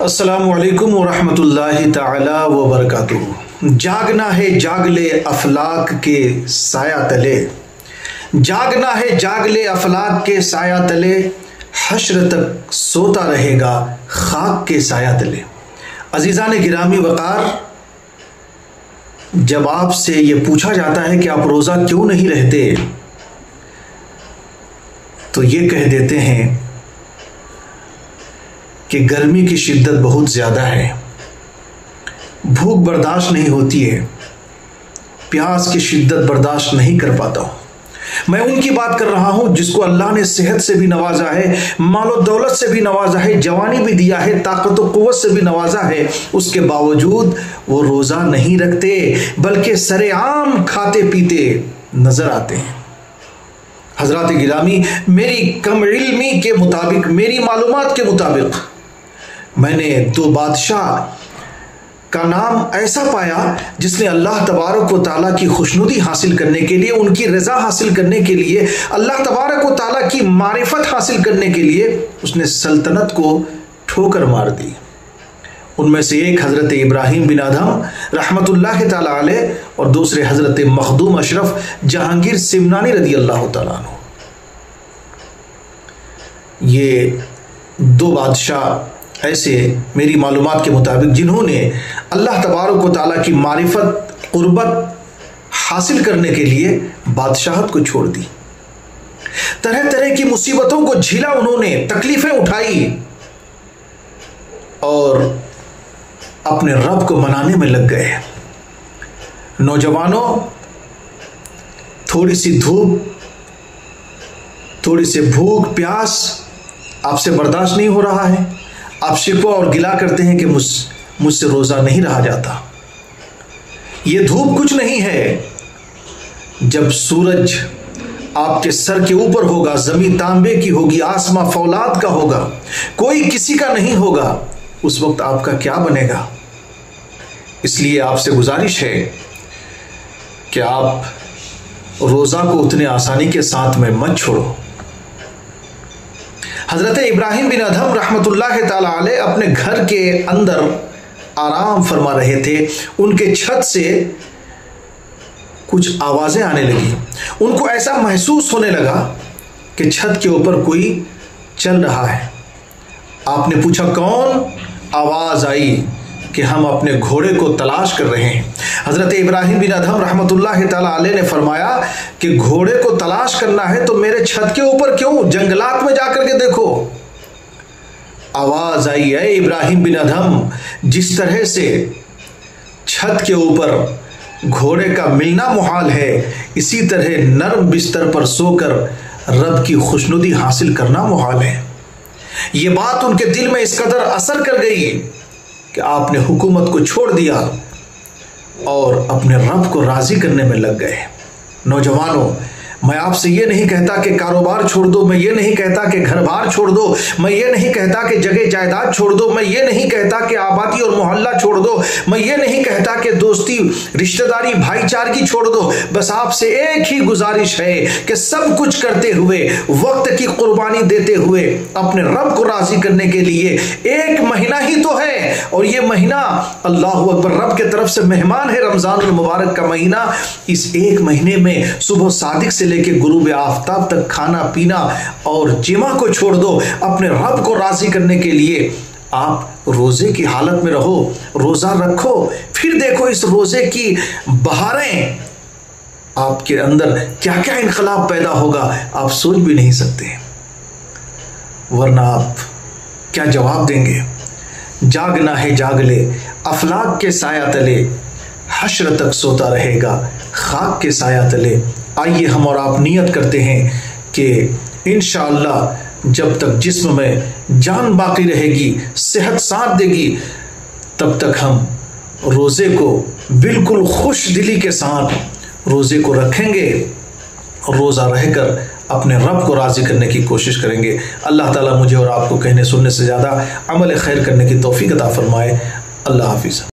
अस्सलामुअलैकुम वरहमतुल्लाहि ताला वबरकातुहू। जागना है जाग ले अफलाक के साया तले, जागना है जाग ले अफलाक के साया तले, हश्र तक सोता रहेगा खाक के साया तले। अजीज़ान गिरामी वक़ार, जब आपसे ये पूछा जाता है कि आप रोज़ा क्यों नहीं रहते, तो ये कह देते हैं कि गर्मी की शिद्दत बहुत ज़्यादा है, भूख बर्दाश्त नहीं होती है, प्यास की शिद्दत बर्दाश्त नहीं कर पाता हूँ। मैं उनकी बात कर रहा हूँ जिसको अल्लाह ने सेहत से भी नवाजा है, मालो दौलत से भी नवाजा है, जवानी भी दिया है, ताकत और क़ुव्वत से भी नवाजा है। उसके बावजूद वो रोज़ा नहीं रखते, बल्कि सरेआम खाते पीते नज़र आते हैं। हज़रात गिरामी, मेरी कम इल्मी के मुताबिक, मेरी मालूमात के मुताबिक, मैंने दो बादशाह का नाम ऐसा पाया जिसने अल्लाह तबारक व ताला की खुशनुदी हासिल करने के लिए, उनकी रज़ा हासिल करने के लिए, अल्लाह तबारक व ताला की मारिफत हासिल करने के लिए उसने सल्तनत को ठोकर मार दी। उनमें से एक हज़रत इब्राहिम बिन अदहम रहमतुल्लाह ताला अलैह और दूसरे हज़रत मखदूम अशरफ जहांगीर सिमनानी रदी अल्लाह ताला अन्हु। ये दो बादशाह ऐसे मेरी मालूमात के मुताबिक जिन्होंने अल्लाह तबारक व ताला की मारिफत क़ुर्बत हासिल करने के लिए बादशाहत को छोड़ दी, तरह तरह की मुसीबतों को झेला, उन्होंने तकलीफ़ें उठाई और अपने रब को मनाने में लग गए। नौजवानों, थोड़ी सी धूप, थोड़ी सी भूख प्यास आपसे बर्दाश्त नहीं हो रहा है, आप शिकवा और गिला करते हैं कि मुझसे रोज़ा नहीं रहा जाता। ये धूप कुछ नहीं है, जब सूरज आपके सर के ऊपर होगा, ज़मीन तांबे की होगी, आसमां फौलाद का होगा, कोई किसी का नहीं होगा, उस वक्त आपका क्या बनेगा। इसलिए आपसे गुजारिश है कि आप रोज़ा को उतने आसानी के साथ में मत छोड़ो। हज़रत इब्राहिम बिन अदहम रहमतुल्लाह ताला अलैह अपने घर के अंदर आराम फरमा रहे थे। उनके छत से कुछ आवाज़ें आने लगी। उनको ऐसा महसूस होने लगा कि छत के ऊपर कोई चल रहा है। आपने पूछा कौन? आवाज़ आई कि हम अपने घोड़े को तलाश कर रहे हैं। हज़रत इब्राहिम बिन अदहम रहमतुल्लाह ताला अलैह ने फरमाया कि घोड़े को तलाश करना है तो मेरे छत के ऊपर क्यों, जंगलात में जाकर के देखो। आवाज़ आई, है इब्राहिम बिन अदहम, जिस तरह से छत के ऊपर घोड़े का मिलना मुहाल है, इसी तरह नर्म बिस्तर पर सोकर रब की खुशनुदी हासिल करना मुहाल है। ये बात उनके दिल में इस कदर असर कर गई कि आपने हुकूमत को छोड़ दिया और अपने रब को राज़ी करने में लग गए। नौजवानों, मैं आपसे ये नहीं कहता कि कारोबार छोड़ दो, मैं ये नहीं कहता कि घर बार छोड़ दो, मैं ये नहीं कहता कि जगह जायदाद छोड़ दो, मैं ये नहीं कहता कि आबादी और मोहल्ला छोड़ दो, मैं ये नहीं कहता कि दोस्ती रिश्तेदारी भाईचारगी छोड़ दो। बस आपसे एक ही गुजारिश है कि सब कुछ करते हुए, वक्त की कुर्बानी देते हुए, अपने रब को राज़ी करने के लिए एक महीना ही तो है, और ये महीना अल्लाह अकबर रब के तरफ से मेहमान है, रमज़ानुल मुबारक का महीना। इस एक महीने में सुबह सादिक से लेके गुरूब आफताब तक खाना पीना और जिमा को छोड़ दो, अपने रब को राज़ी करने के लिए आप रोज़े की हालत में रहो, रोज़ा रखो, फिर देखो इस रोज़े की बहारें, आपके अंदर क्या क्या इनकलाब पैदा होगा, आप सोच भी नहीं सकते। वरना आप क्या जवाब देंगे? जागना है जाग ले अफलाक के साया तले, हश्र तक सोता रहेगा खाक के साया तले। आइए हम और आप नियत करते हैं कि इंशाअल्लाह जब तक जिस्म में जान बाकी रहेगी, सेहत साथ देगी, तब तक हम रोज़े को बिल्कुल खुश दिली के साथ रोज़े को रखेंगे और रोज़ा रहकर अपने रब को राज़ी करने की कोशिश करेंगे। अल्लाह ताला मुझे और आपको कहने सुनने से ज़्यादा अमल खैर करने की तौफीक अता फरमाए। अल्लाह हाफिज़।